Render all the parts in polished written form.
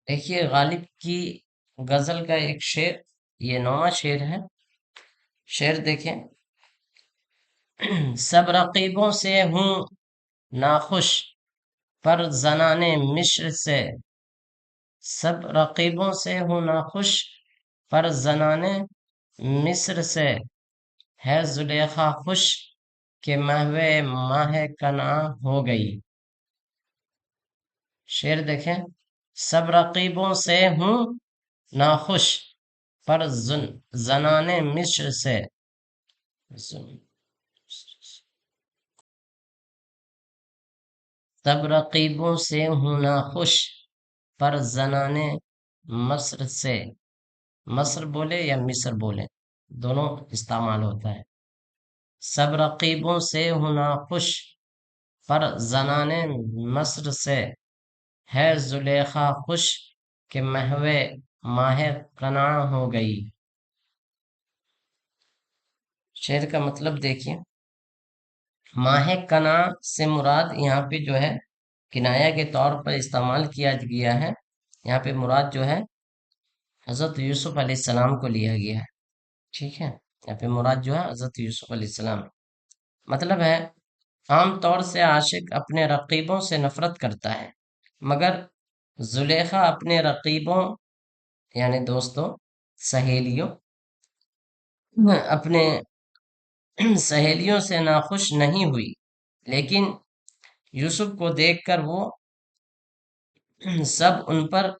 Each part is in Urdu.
دیکھیے غالب کی غزل کا ایک شعر، یہ 9واں شعر ہے۔ شعر دیکھیں: سب رقیبوں سے ہوں ناخوش، پر زنان مصر سے سب رقیبوں سے ہوں ناخوش، پر زنان مصر سے ہے زلیخا خوش، کہ محو ماہ کنعاں ہو گئی۔ شعر دیکھیں: سب رقیبوں سے ہوں ناخوش، پر زنان مصر سے سب رقیبوں سے ہوں ناخوش، پر زنان مصر سے، مصر بولے یا مصر بولے دونوں استعمال ہوتا ہے۔ سب رقیبوں سے ہوں ناخوش، پر زنان مصر سے ہے زلیخا خوش، کہ محو ماہ کنعاں ہو گئی۔ شعر کا مطلب دیکھیے، ماہ کنعاں سے مراد یہاں پہ جو ہے کنایا کے طور پر استعمال کیا گیا ہے۔ یہاں پہ مراد جو ہے حضرت یوسف علیہ السلام کو لیا گیا ہے، ٹھیک ہے۔ یہاں پہ مراد جو ہے حضرت یوسف علیہ السلام، مطلب ہے عام طور سے عاشق اپنے رقیبوں سے نفرت کرتا ہے، مگر زلیخا اپنے رقیبوں یعنی دوستوں، سہیلیوں، اپنے سہیلیوں سے ناخوش نہیں ہوئی، لیکن یوسف کو دیکھ کر وہ سب ان پر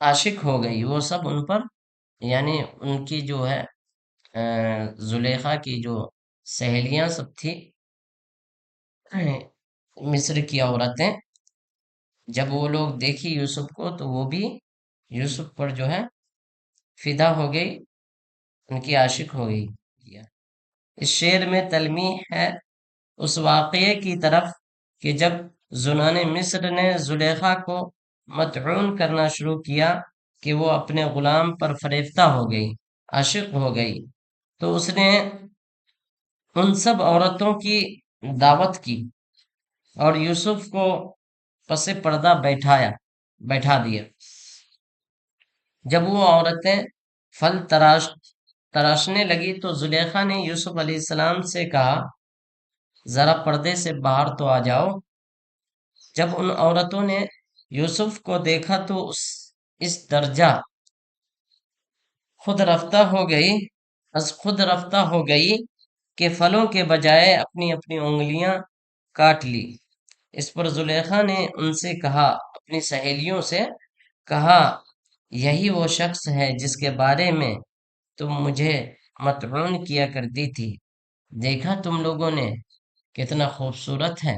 عاشق ہو گئی، وہ سب ان پر یعنی ان کی جو ہے زلیخا کی جو سہیلیاں سب تھی، مصر کی عورتیں، جب وہ لوگ دیکھی یوسف کو تو وہ بھی یوسف پر جو ہے فدا ہو گئی، ان کی عاشق ہو گئی۔ اس شعر میں تلمیح ہے اس واقعے کی طرف کہ جب زنان مصر نے زلیخا کو مطعون کرنا شروع کیا کہ وہ اپنے غلام پر فریفتہ ہو گئی، عاشق ہو گئی، تو اس نے ان سب عورتوں کی دعوت کی اور یوسف کو پس پردہ بیٹھا دیا۔ جب وہ عورتیں پھل تراشنے لگی تو زلیخا نے یوسف علیہ السلام سے کہا، ذرا پردے سے باہر تو آ جاؤ۔ جب ان عورتوں نے یوسف کو دیکھا تو اس درجہ خود رفتہ ہو گئی کہ پھلوں کے بجائے اپنی اپنی انگلیاں کاٹ لی۔ اس پر زلیخا نے ان سے کہا، اپنی سہیلیوں سے کہا، یہی وہ شخص ہے جس کے بارے میں تم مجھے مطعون کیا کرتی تھی، دیکھا تم لوگوں نے کتنا خوبصورت ہے۔